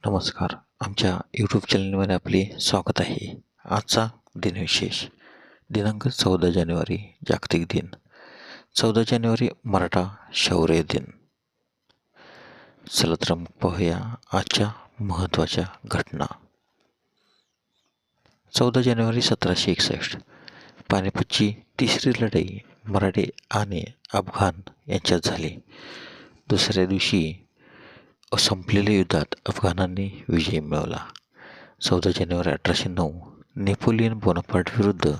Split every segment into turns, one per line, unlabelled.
नमस्कार. आमच्या यूट्यूब चॅनलमध्ये आपले स्वागत आहे. आजचा दिनविशेष दिनांक 14 जानेवारी जागतिक दिन. 14 जानेवारी मराठा शौर्य दिन. चला तर मग पाहूया आजच्या महत्त्वाच्या घटना. 14 जानेवारी 1761 पानिपतची तिसरी लढाई मराठे आणि अफगाण यांच्यात झाली. दुसऱ्या दिवशी संपलेल्या युद्धात अफगाणांनी विजय मिळवला. 14 जानेवारी 1809 नेपोलियन बोनापार्ट विरुद्ध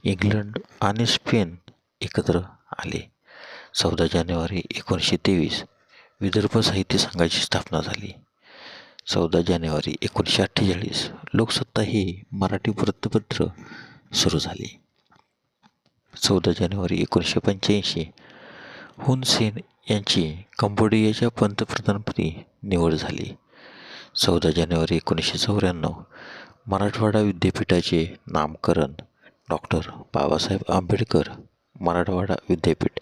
इंग्लंड आणि स्पेन एकत्र आले. 14 जानेवारी 1923 विदर्भ साहित्य संघाची स्थापना झाली. 14 जानेवारी 1948 लोकसत्ता ही मराठी वृत्तपत्र सुरू झाली. 14 जानेवारी 1985 हुन सेन यांची कंबोडियाच्या पंतप्रधानपदी निवड झाली. 14 जानेवारी 1994 मराठवाडा विद्यापीठाचे नामकरण डॉक्टर बाबासाहेब आंबेडकर मराठवाडा विद्यापीठ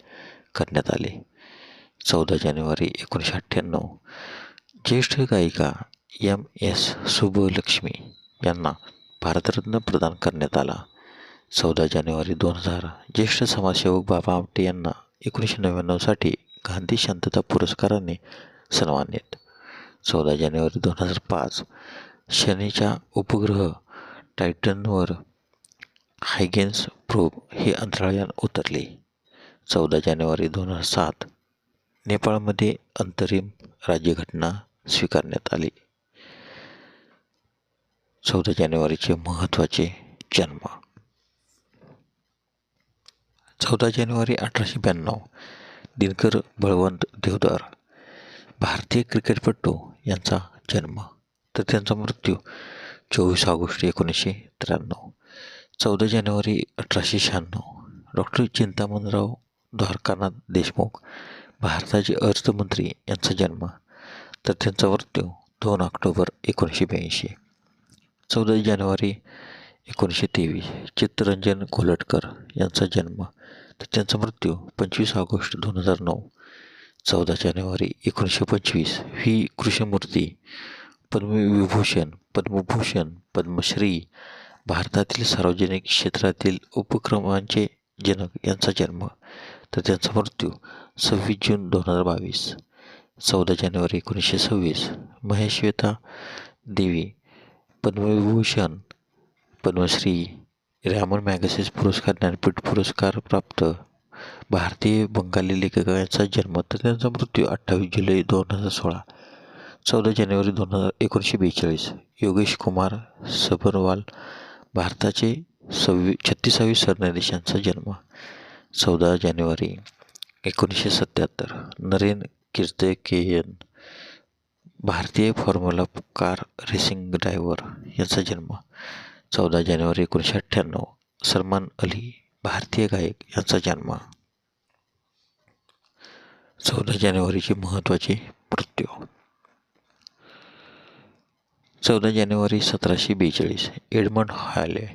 करण्यात आले. 14 जानेवारी 1998 ज्येष्ठ गायिका MS सुब्बलक्ष्मी यांना भारतरत्न प्रदान करण्यात आला. 14 जानेवारी 2000 ज्येष्ठ समाजसेवक बाबा आमटे यांना 1999 साठी गांधी शांतता पुरस्काराने सन्मानित. 14 जानेवारी 2005 शनीच्या उपग्रह टायटनवर हायगेन्स प्रोब हे अंतराळयान उतरले. 14 जानेवारी 2007 नेपाळमध्ये अंतरिम राज्यघटना स्वीकारण्यात आली. 14 जानेवारीचे महत्त्वाचे जन्म. 14 जानेवारी 1892 दिनकर बळवंत देवधर भारतीय क्रिकेटपटू यांचा जन्म, तर त्यांचा मृत्यू 24 ऑगस्ट 1993. 14 जानेवारी 1896 डॉक्टर चिंतामणराव द्वारकानाथ देशमुख भारताचे अर्थमंत्री यांचा जन्म, तर त्यांचा मृत्यू 2 ऑक्टोबर 1982. 14 जानेवारी 1923 चित्तरंजन कोल्हटकर यांचा जन्म, तर त्यांचा मृत्यू 25 ऑगस्ट 2009. 14 जानेवारी 1925 व्ही कृष्णमूर्ती पद्मविभूषण, पद्मभूषण, पद्मश्री भारतातील सार्वजनिक क्षेत्रातील उपक्रमांचे जनक यांचा जन्म, तर त्यांचा मृत्यू 26 जून 2022. 14 जानेवारी 1926 महेश्वेता देवी पद्मविभूषण, पद्मश्री, रॅमन मॅगसेस पुरस्कार, ज्ञानपीठ पुरस्कार प्राप्त भारतीय बंगाली लेखिका यांचा जन्म, तर त्यांचा मृत्यू 28 जुलै 2016. 14 जानेवारी 1942 योगेश कुमार सबरवाल भारताचे 36वे सरन्यायाधीश यांचा जन्म. 14 जानेवारी 1977 नरेन कीर्तिकेयन भारतीय फॉर्म्युला कार रेसिंग ड्रायव्हर यांचा जन्म. 14 जानेवारी 1998 सलमान अली भारतीय गायक यांचा जन्म. 14 जानेवारीचे महत्त्वाचे मृत्यू. 14 जानेवारी 1742 एडमंड हॅले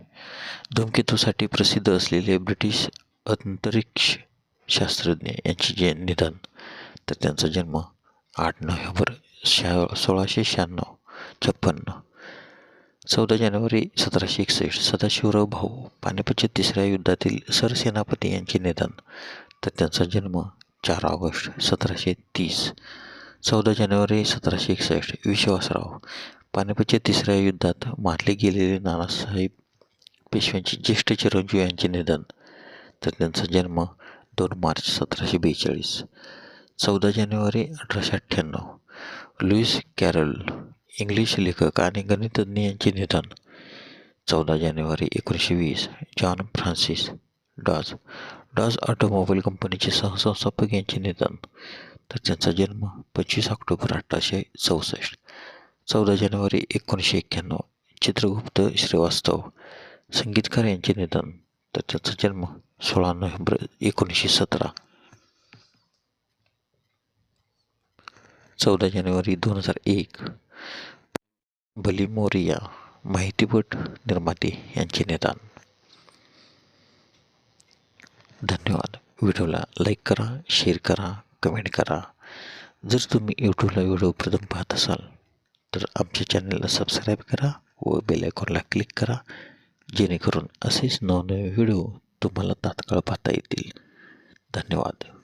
धूमकेतूसाठी प्रसिद्ध असलेले ब्रिटिश अंतरिक्ष शास्त्रज्ञ यांचे निधन, तर त्यांचा जन्म 8 नोव्हेंबर 1656. 14 जानेवारी 1761 सदाशिवराव भाऊ पानिपतच्या तिसऱ्या युद्धातील सरसेनापती यांचे निधन, तर त्यांचा जन्म 4 ऑगस्ट 1730. 14 जानेवारी 1761 विश्वासराव पानिपतच्या तिसऱ्या युद्धात मारले गेलेले नानासाहेब पेशव्यांचे ज्येष्ठ चिरंजीव यांचे निधन, तर त्यांचा जन्म 2 मार्च 1742. 14 जानेवारी 1898 लुईस कॅरल इंग्लिश लेखक आणि गणितज्ञ यांचे निधन. 14 जानेवारी 1920 जॉन फ्रान्सिस डॉज ऑटोमोबाईल कंपनीचे सहसंस्थापक यांचे निधन, तर त्यांचा जन्म 25 ऑक्टोबर 1864. 14 जानेवारी 1991 चित्रगुप्त श्रीवास्तव संगीतकार यांचे निधन, तर त्यांचा जन्म 16 नोव्हेंबर 1917. 14 जानेवारी 2001 बलिमोरिया माहितीपट निर्माते यांचे निधन. धन्यवाद. व्हिडिओला लाईक करा, शेअर करा, कमेंट करा. जर तुम्ही यूट्यूबला व्हिडिओ प्रथम पाहत असाल तर आमच्या चॅनलला सबस्क्राईब करा व बेल आयकॉनला क्लिक करा, जेणेकरून असेच नवनवे व्हिडिओ तुम्हाला तात्काळ पाहता येतील. धन्यवाद.